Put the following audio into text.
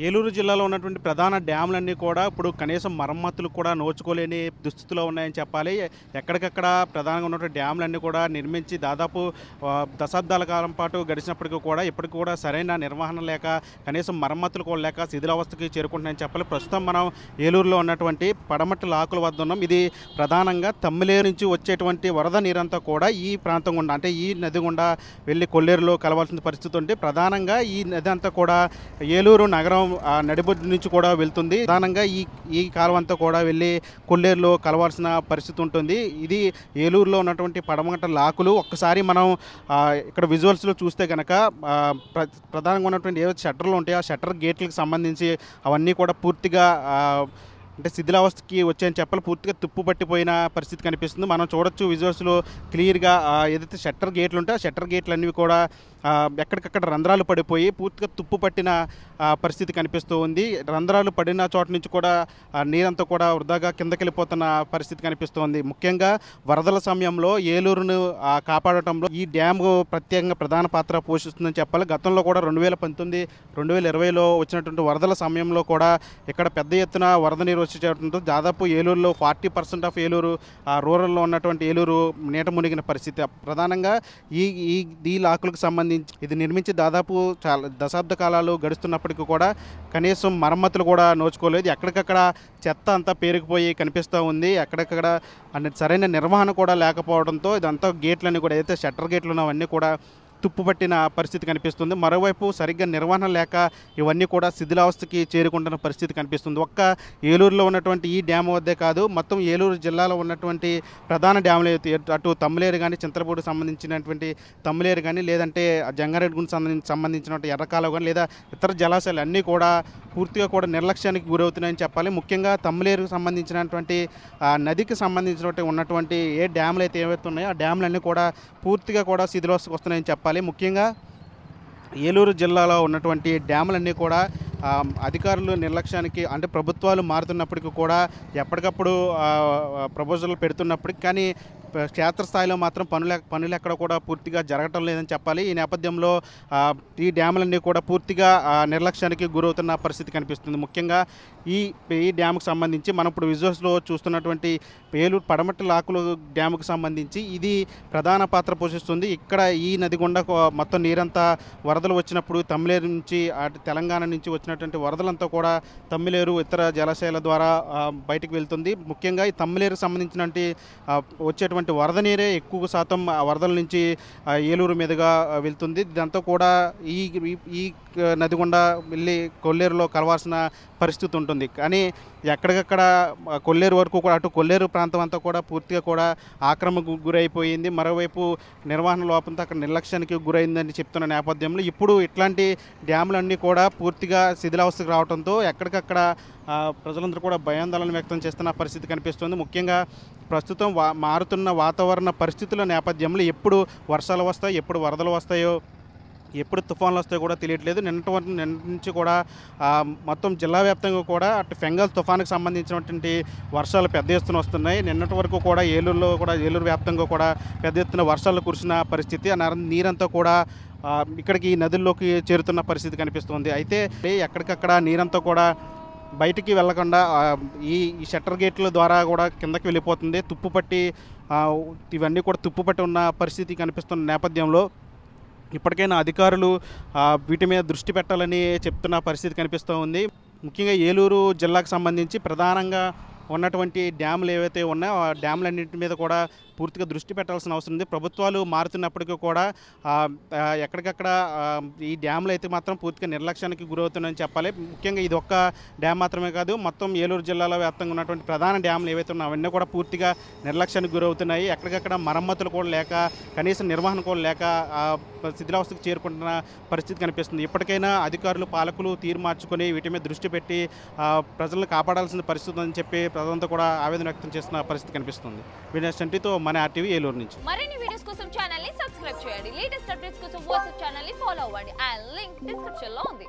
ఏలూరు జిల్లాలో ఉన్నటువంటి ప్రధాన డ్యాములన్నీ కూడా ఇప్పుడు కనీసం మరమ్మతులు కూడా నోచుకోలేని దుస్థితిలో ఉన్నాయని చెప్పాలి. ఎక్కడికక్కడ ప్రధానంగా ఉన్నటువంటి డ్యాములన్నీ కూడా నిర్మించి దాదాపు దశాబ్దాల కాలం పాటు గడిచినప్పటికీ కూడా ఇప్పటికి కూడా సరైన నిర్వహణ లేక, కనీసం మరమ్మతులు కూడా లేక శిథిలావస్థకి చేరుకుంటున్నాయని చెప్పాలి. ప్రస్తుతం మనం ఏలూరులో ఉన్నటువంటి పడమటి లాకుల వద్ద ఉన్నాం. ఇది ప్రధానంగా తమ్మిలేరు నుంచి వచ్చేటువంటి వరద నీరంతా కూడా ఈ ప్రాంతం గుండా, అంటే ఈ నది గుండా వెళ్ళి కొల్లేరులో కలవాల్సిన పరిస్థితి ఉంది. ప్రధానంగా ఈ నది అంతా కూడా ఏలూరు నగరం నడిబొడ్డు నుంచి కూడా వెళ్తుంది. ప్రధానంగా ఈ కాలువ అంతా కూడా వెళ్ళి కొల్లేరులో కలవాల్సిన పరిస్థితి ఉంటుంది. ఇది ఏలూరులో ఉన్నటువంటి పడమట లాకులు. ఒక్కసారి మనం ఇక్కడ విజువల్స్లో చూస్తే కనుక ప్రధానంగా ఉన్నటువంటి ఏవైతే షట్టర్లు ఉంటాయో ఆ షట్టర్ గేట్లకు సంబంధించి అవన్నీ కూడా పూర్తిగా అంటే శిథిలావస్థకి వచ్చాయని చెప్పాలి. పూర్తిగా తుప్పు పట్టిపోయిన పరిస్థితి కనిపిస్తుంది. మనం చూడొచ్చు విజువల్స్లో క్లియర్గా ఏదైతే షట్టర్ గేట్లు ఉంటాయో ఆ షట్టర్ గేట్లు అన్నీ కూడా ఎక్కడికక్కడ రంధ్రాలు పడిపోయి పూర్తిగా తుప్పు పట్టిన పరిస్థితి కనిపిస్తూ ఉంది. రంధ్రాలు పడిన చోట నుంచి కూడా నీరంతా కూడా వృధాగా కిందకి వెళ్ళిపోతున్న పరిస్థితి కనిపిస్తూ ఉంది. ముఖ్యంగా వరదల సమయంలో ఏలూరును కాపాడటంలో ఈ డ్యామ్ ప్రత్యేకంగా ప్రధాన పాత్ర పోషిస్తుందని చెప్పాలి. గతంలో కూడా 2019, 2020లో వచ్చినటువంటి వరదల సమయంలో కూడా ఇక్కడ పెద్ద ఎత్తున వరద నీరు వచ్చేటంతో దాదాపు ఏలూరులో 40% ఆఫ్ ఏలూరు రూరల్లో ఉన్నటువంటి ఏలూరు నీట మునిగిన పరిస్థితి. ప్రధానంగా ఈ లాకులకు సంబంధించి ఇది నిర్మించి దాదాపు చాలా దశాబ్ద కాలాలు గడుస్తున్నప్పటికీ కూడా కనీసం మరమ్మతులు కూడా నోచుకోలేదు. ఎక్కడికక్కడ చెత్త అంతా పేరుకుపోయి కనిపిస్తూ ఉంది. ఎక్కడెక్కడ సరైన నిర్వహణ కూడా లేకపోవడంతో ఇదంతా గేట్లన్నీ కూడా ఏదైతే షట్టర్ గేట్లు ఉన్నవన్నీ కూడా తుప్పుపట్టిన పరిస్థితి కనిపిస్తుంది. మరోవైపు సరిగ్గా నిర్వహణ లేక ఇవన్నీ కూడా శిథిలావస్థకి చేరుకుంటున్న పరిస్థితి కనిపిస్తుంది. ఒక్క ఏలూరులో ఉన్నటువంటి ఈ డ్యామ్ వద్దే కాదు, మొత్తం ఏలూరు జిల్లాలో ఉన్నటువంటి ప్రధాన డ్యాములు అటు తమ్మిలేరు కానీ, చింతలపూడికి సంబంధించినటువంటి తమ్మిలేరు కానీ, లేదంటే జంగారెడ్డికి సంబంధించినటువంటి ఎర్రకాలువ కానీ, లేదా ఇతర జలాశయాలు అన్నీ కూడా పూర్తిగా కూడా నిర్లక్ష్యానికి గురవుతున్నాయని చెప్పాలి. ముఖ్యంగా తమ్మిలేరుకు సంబంధించినటువంటి నదికి సంబంధించినటువంటి ఉన్నటువంటి ఏ డ్యాములు అయితే ఏవైతే ఉన్నాయో ఆ డ్యాములన్నీ కూడా పూర్తిగా కూడా శిథిలావస్థకు వస్తున్నాయని చెప్పాలి. ముఖ్యంగా ఏలూరు జిల్లాలో ఉన్నటువంటి డ్యాములన్నీ కూడా అధికారులు నిర్లక్ష్యానికి, అంటే ప్రభుత్వాలు మారుతున్నప్పటికీ కూడా ఎప్పటికప్పుడు ప్రపోజల్ పెడుతున్నప్పటికీ కానీ క్షేత్రస్థాయిలో మాత్రం పనులు ఎక్కడ కూడా పూర్తిగా జరగటం లేదని చెప్పాలి. ఈ నేపథ్యంలో ఈ డ్యాములన్నీ కూడా పూర్తిగా నిర్లక్ష్యానికి గురవుతున్న పరిస్థితి కనిపిస్తుంది. ముఖ్యంగా ఈ డ్యాముకు సంబంధించి మనం ఇప్పుడు విజువల్స్లో చూస్తున్నటువంటి ఏలూరు పడమటి లాకులు డ్యాముకు సంబంధించి ఇది ప్రధాన పాత్ర పోషిస్తుంది. ఇక్కడ ఈ నది గుండా మొత్తం నీరంతా వరదలు వచ్చినప్పుడు తమ్మిలేరు నుంచి అటు తెలంగాణ నుంచి వచ్చినటువంటి వరదలంతా కూడా తమ్మిలేరు ఇతర జలాశయాల ద్వారా బయటకు వెళ్తుంది. ముఖ్యంగా ఈ తమ్మిలేరుకు సంబంధించినటువంటి వచ్చేటువంటి వరద నీరే ఎక్కువ శాతం వరదల నుంచి ఏలూరు మీదుగా వెళ్తుంది. ఇదంతా కూడా ఈ నది గుండా వెళ్ళి కొల్లేరులో కలవాల్సిన పరిస్థితి ఉంటుంది. కానీ ఎక్కడికక్కడ కొల్లేరు వరకు కూడా అటు కొల్లేరు ప్రాంతం అంతా కూడా పూర్తిగా కూడా ఆక్రమణకు గురైపోయింది. మరోవైపు నిర్వహణ లోపంతో అక్కడ నిర్లక్ష్యానికి గురైందని చెప్తున్న నేపథ్యంలో ఇప్పుడు ఇట్లాంటి డ్యాములన్నీ కూడా పూర్తిగా శిథిలావస్థకు రావడంతో ఎక్కడికక్కడ ప్రజలందరూ కూడా భయాందోళన వ్యక్తం చేస్తున్న పరిస్థితి కనిపిస్తుంది. ముఖ్యంగా ప్రస్తుతం మారుతున్న వాతావరణ పరిస్థితుల నేపథ్యంలో ఎప్పుడు వర్షాలు వస్తాయో, ఎప్పుడు వరదలు వస్తాయో, ఎప్పుడు తుఫాన్లు వస్తాయో కూడా తెలియట్లేదు. నిన్నటి నుంచి కూడా మొత్తం జిల్లా వ్యాప్తంగా కూడా అటు ఫెంగల్ తుఫానుకు సంబంధించినటువంటి వర్షాలు పెద్ద ఎత్తున వస్తున్నాయి. నిన్నటి వరకు కూడా ఏలూరులో కూడా ఏలూరు వ్యాప్తంగా కూడా పెద్ద ఎత్తున వర్షాలు కురిసిన పరిస్థితి. ఆ నీరంతా కూడా ఇక్కడికి నదుల్లోకి చేరుతున్న పరిస్థితి కనిపిస్తుంది. అయితే ఎక్కడికక్కడ నీరంతా కూడా బయటికి వెళ్లకుండా ఈ షట్టర్ గేట్ల ద్వారా కూడా కిందకి వెళ్ళిపోతుంది. తుప్పుపట్టి ఇవన్నీ కూడా తుప్పుపట్టి ఉన్న పరిస్థితి కనిపిస్తున్న నేపథ్యంలో ఇప్పటికైనా అధికారులు వీటి మీద దృష్టి పెట్టాలని చెప్తున్న పరిస్థితి కనిపిస్తూ ఉంది. ముఖ్యంగా ఏలూరు జిల్లాకు సంబంధించి ప్రధానంగా ఉన్నటువంటి డ్యాములు ఏవైతే ఉన్నాయో ఆ డ్యాములన్నింటి మీద కూడా పూర్తిగా దృష్టి పెట్టాల్సిన అవసరం ఉంది. ప్రభుత్వాలు మారుతున్నప్పటికీ కూడా ఎక్కడికక్కడ ఈ డ్యాములు అయితే మాత్రం పూర్తిగా నిర్లక్ష్యానికి గురవుతున్నాయని చెప్పాలి. ముఖ్యంగా ఇది ఒక్క డ్యామ్ మాత్రమే కాదు, మొత్తం ఏలూరు జిల్లాలో వ్యాప్తంగా ఉన్నటువంటి ప్రధాన డ్యాములు ఏవైతే ఉన్నాయో అవన్నీ కూడా పూర్తిగా నిర్లక్ష్యానికి గురవుతున్నాయి. ఎక్కడికక్కడ మరమ్మతులు కూడా లేక, కనీసం నిర్వహణ కూడా లేక శిథిలావస్థకు చేరుకుంటున్న పరిస్థితి కనిపిస్తుంది. ఇప్పటికైనా అధికారులు, పాలకులు తీరు మార్చుకొని వీటి మీద దృష్టి పెట్టి ప్రజలను కాపాడాల్సిన పరిస్థితి అని చెప్పి ప్రజలంతా కూడా ఆవేదన వ్యక్తం చేస్తున్న పరిస్థితి కనిపిస్తుంది. వినేష్ చంటితో మన ఆర్టీవీ ఏలూరు నుంచి. మరిన్ని వీడియోస్ కోసం ఛానల్ ని సబ్స్క్రైబ్ చేయండి. లేటెస్ట్ అప్డేట్స్ కోసం వాట్సాప్ ఛానల్ ని ఫాలో అవ్వండి. ఆ లింక్ డిస్క్రిప్షన్ లో ఉంది.